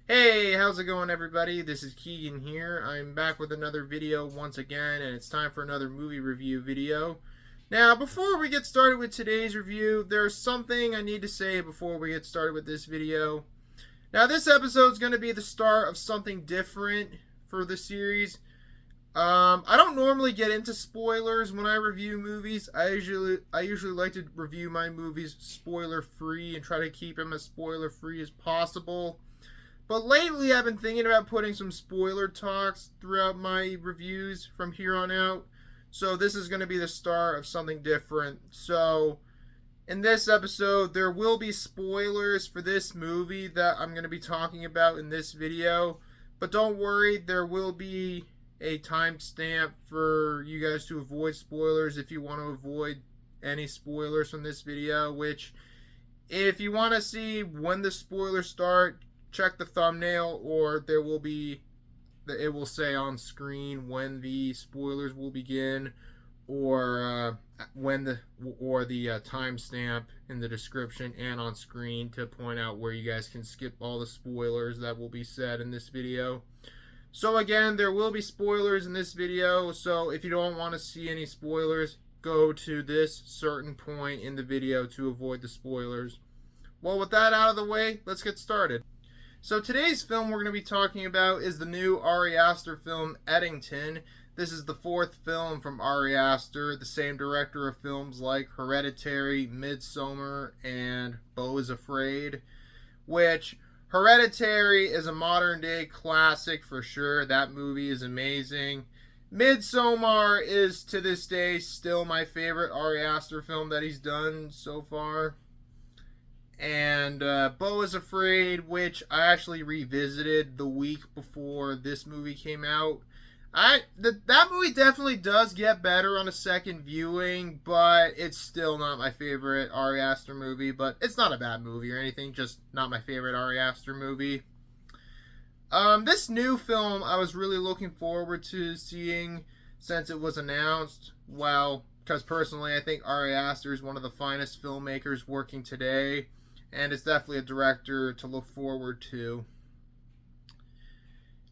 Hey, how's it going, everybody? This is Keagan here. I'm back with another video once again, and it's time for another movie review video. Now, before we get started with today's review, there's something I need to say before we get started with this video. Now, this episode is going to be the start of something different for the series. I don't normally get into spoilers when I review movies. I usually like to review my movies spoiler free and try to keep them as spoiler free as possible. But lately, I've been thinking about putting some spoiler talks throughout my reviews from here on out. So this is going to be the start of something different. So in this episode, there will be spoilers for this movie that I'm going to be talking about in this video. But don't worry, there will be a timestamp for you guys to avoid spoilers if you want to avoid any spoilers from this video. Which, if you want to see when the spoilers start, check the thumbnail, or it will say on screen when the spoilers will begin, or the timestamp in the description and on screen to point out where you guys can skip all the spoilers that will be said in this video. So again, there will be spoilers in this video, so if you don't want to see any spoilers, go to this certain point in the video to avoid the spoilers. Well, with that out of the way, let's get started. So today's film we're going to be talking about is the new Ari Aster film, Eddington. This is the fourth film from Ari Aster, the same director of films like Hereditary, Midsommar, and Beau is Afraid, which Hereditary is a modern day classic for sure. That movie is amazing. Midsommar is to this day still my favorite Ari Aster film that he's done so far. And Beau is Afraid, which I actually revisited the week before this movie came out. That movie definitely does get better on a second viewing, but it's still not my favorite Ari Aster movie. But it's not a bad movie or anything, just not my favorite Ari Aster movie. This new film I was really looking forward to seeing since it was announced. Well, because personally I think Ari Aster is one of the finest filmmakers working today, and it's definitely a director to look forward to.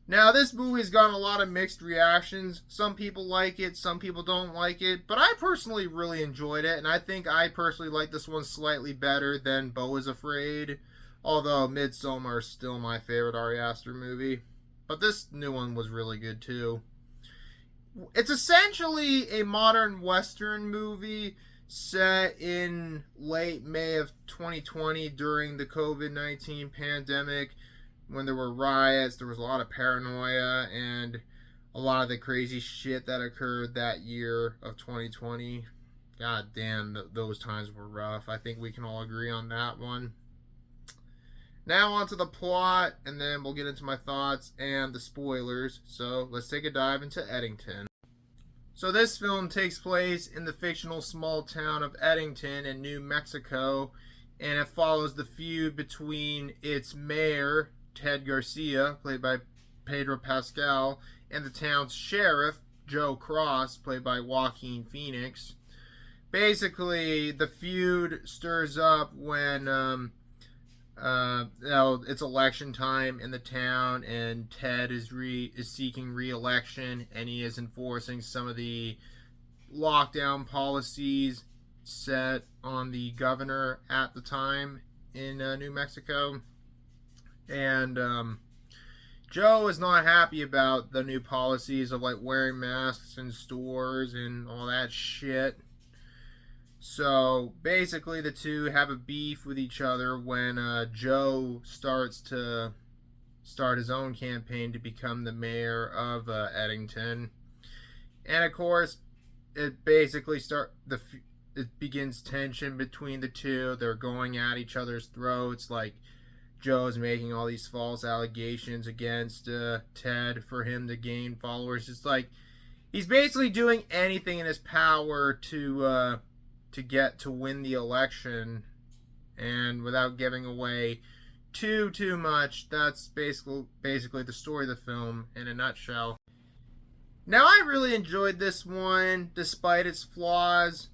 Now, this movie's gotten a lot of mixed reactions. Some people like it, some people don't like it, but I personally really enjoyed it, and I think I personally like this one slightly better than Beau is Afraid, although Midsommar is still my favorite Ari Aster movie. But this new one was really good too. It's essentially a modern Western movie set in late May of 2020 during the COVID-19 pandemic, when there were riots, there was a lot of paranoia, and a lot of the crazy shit that occurred that year of 2020. God damn, those times were rough. I think we can all agree on that one. Now on to the plot, and then we'll get into my thoughts and the spoilers. So let's take a dive into Eddington. So this film takes place in the fictional small town of Eddington in New Mexico, and it follows the feud between its mayor, Ted Garcia, played by Pedro Pascal, and the town's sheriff, Joe Cross, played by Joaquin Phoenix. Basically, the feud stirs up when it's election time in the town, and Ted is seeking re-election, and he is enforcing some of the lockdown policies set on the governor at the time in New Mexico. And Joe is not happy about the new policies of like wearing masks in stores and all that shit. So basically the two have a beef with each other when Joe starts his own campaign to become the mayor of Eddington. And of course, it basically it begins tension between the two. They're going at each other's throats. Like, Joe's making all these false allegations against Ted for him to gain followers. It's like he's basically doing anything in his power to win the election, and without giving away too much, that's basically the story of the film in a nutshell. Now, I really enjoyed this one despite its flaws.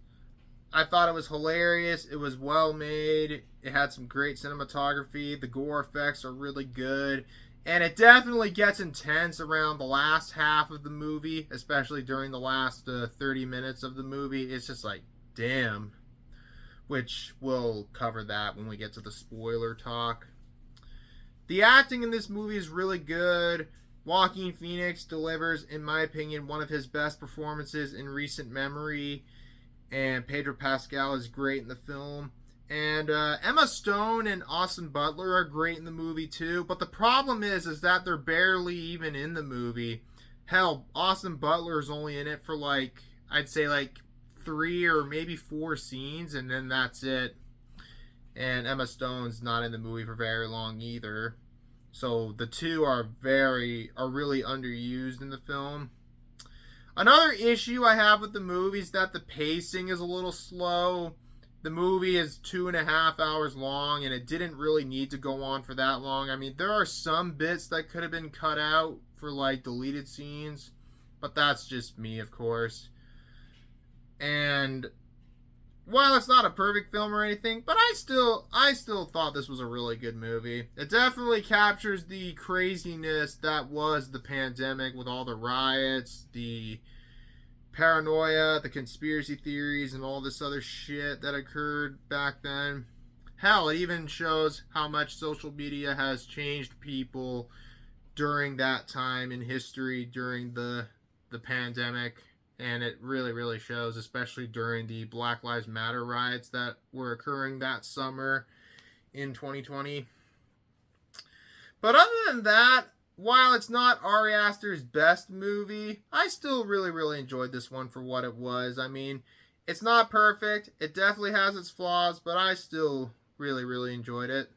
I thought it was hilarious. It was well made. It had some great cinematography. The gore effects are really good. And it definitely gets intense around the last half of the movie, especially during the last 30 minutes of the movie. It's just like, damn. Which we'll cover that when we get to the spoiler talk. The acting in this movie is really good. Joaquin Phoenix delivers, in my opinion, one of his best performances in recent memory. And Pedro Pascal is great in the film. And Emma Stone and Austin Butler are great in the movie too. But the problem is that they're barely even in the movie. Hell, Austin Butler is only in it for I'd say 3 or maybe 4 scenes, and then that's it. And Emma Stone's not in the movie for very long either. So the two are really underused in the film. Another issue I have with the movie is that the pacing is a little slow. The movie is 2.5 hours long, and it didn't really need to go on for that long. I mean, there are some bits that could have been cut out for deleted scenes, but that's just me, of course. And while it's not a perfect film or anything, but I still thought this was a really good movie. It definitely captures the craziness that was the pandemic, with all the riots, the paranoia, the conspiracy theories, and all this other shit that occurred back then. Hell, it even shows how much social media has changed people during that time in history, during the pandemic. And it really, really shows, especially during the Black Lives Matter riots that were occurring that summer in 2020. But other than that, while it's not Ari Aster's best movie, I still really, really enjoyed this one for what it was. I mean, it's not perfect. It definitely has its flaws, but I still really, really enjoyed it.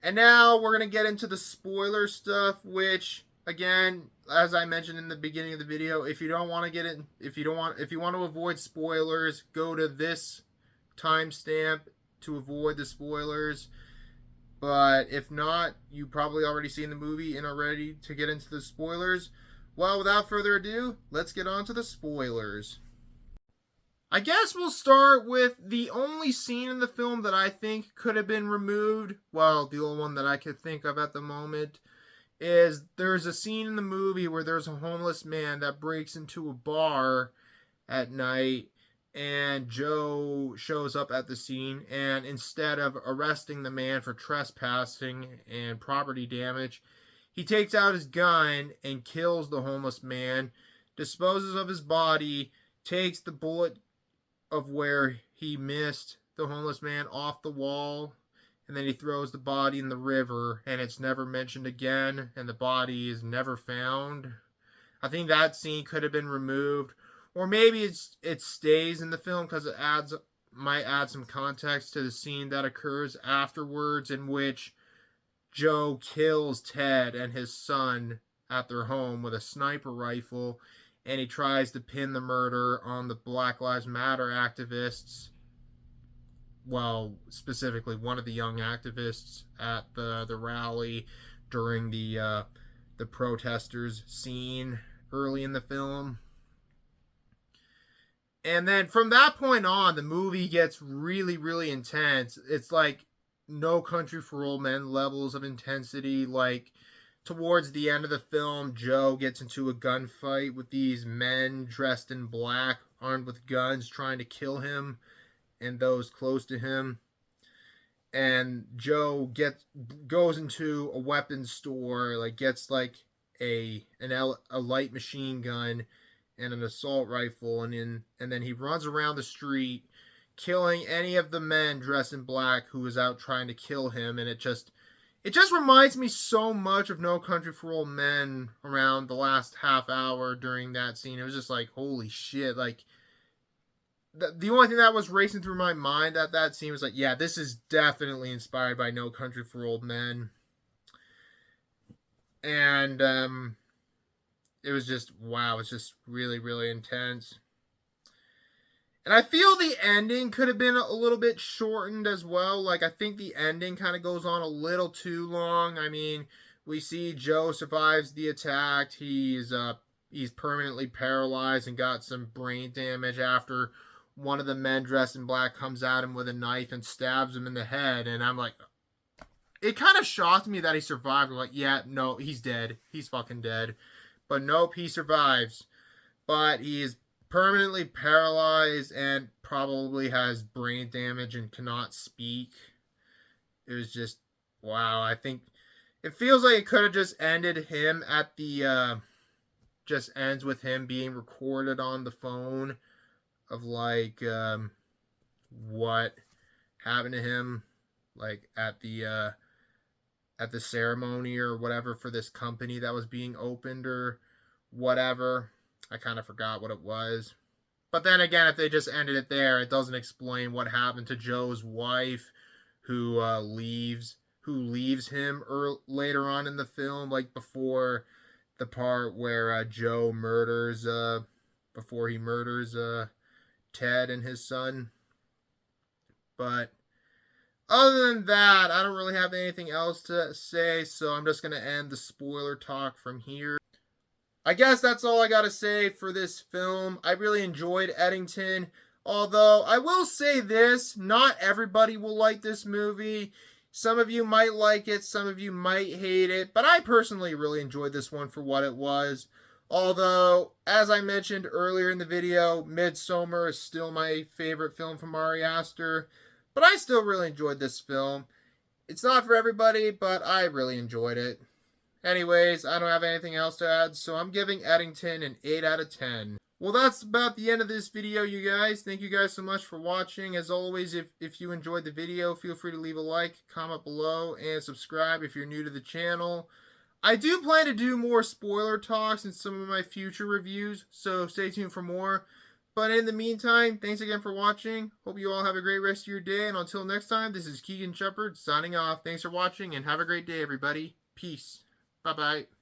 And now we're going to get into the spoiler stuff, which, again, as I mentioned in the beginning of the video, if you want to avoid spoilers, go to this timestamp to avoid the spoilers. But if not, you probably already seen the movie and are ready to get into the spoilers. Well, without further ado, let's get on to the spoilers. I guess we'll start with the only scene in the film that I think could have been removed. Well, the only one that I could think of at the moment is there's a scene in the movie where there's a homeless man that breaks into a bar at night, and Joe shows up at the scene, and instead of arresting the man for trespassing and property damage, he takes out his gun and kills the homeless man, disposes of his body, takes the bullet of where he missed the homeless man off the wall, and then he throws the body in the river, and it's never mentioned again, and the body is never found. I think that scene could have been removed, or maybe it stays in the film because it might add some context to the scene that occurs afterwards, in which Joe kills Ted and his son at their home with a sniper rifle, and he tries to pin the murder on the Black Lives Matter activists. Well, specifically one of the young activists at the rally during the protesters scene early in the film. And then from that point on, the movie gets really, really intense. It's like No Country for Old Men levels of intensity. Like, towards the end of the film, Joe gets into a gunfight with these men dressed in black, armed with guns, trying to kill him and those close to him. And Joe goes into a weapons store, gets a light machine gun and an assault rifle, and then he runs around the street, killing any of the men dressed in black who was out trying to kill him. And it just reminds me so much of No Country for Old Men around the last half hour during that scene. It was just like, holy shit. The only thing that was racing through my mind at that scene was yeah, this is definitely inspired by No Country for Old Men. And it was just, wow, it's just really, really intense. And I feel the ending could have been a little bit shortened as well. I think the ending kind of goes on a little too long. I mean, we see Joe survives the attack. He's permanently paralyzed and got some brain damage after one of the men dressed in black comes at him with a knife and stabs him in the head. And I'm like, it kind of shocked me that he survived. I'm like, yeah, no, he's dead. He's fucking dead. But nope, he survives. But he is permanently paralyzed and probably has brain damage and cannot speak. It was just, wow. I think it feels like it could have just ended him at the, just ends with him being recorded on the phone of like, what happened to him, like at the ceremony or whatever for this company that was being opened or whatever. I kind of forgot what it was. But then again, if they just ended it there, it doesn't explain what happened to Joe's wife, who leaves him later on in the film, like before the part where Joe murders before he murders Ted and his son. But other than that, I don't really have anything else to say, so I'm just going to end the spoiler talk from here. I guess that's all I got to say for this film. I really enjoyed Eddington, although I will say this, not everybody will like this movie. Some of you might like it, some of you might hate it, but I personally really enjoyed this one for what it was. Although, as I mentioned earlier in the video, Midsommar is still my favorite film from Ari Aster. But I still really enjoyed this film. It's not for everybody, but I really enjoyed it. Anyways, I don't have anything else to add, so I'm giving Eddington an 8 out of 10. Well, that's about the end of this video, you guys. Thank you guys so much for watching. As always, if you enjoyed the video, feel free to leave a like, comment below, and subscribe if you're new to the channel. I do plan to do more spoiler talks in some of my future reviews, so stay tuned for more. But in the meantime, thanks again for watching. Hope you all have a great rest of your day. And until next time, this is Keagan Shepard signing off. Thanks for watching and have a great day, everybody. Peace. Bye-bye.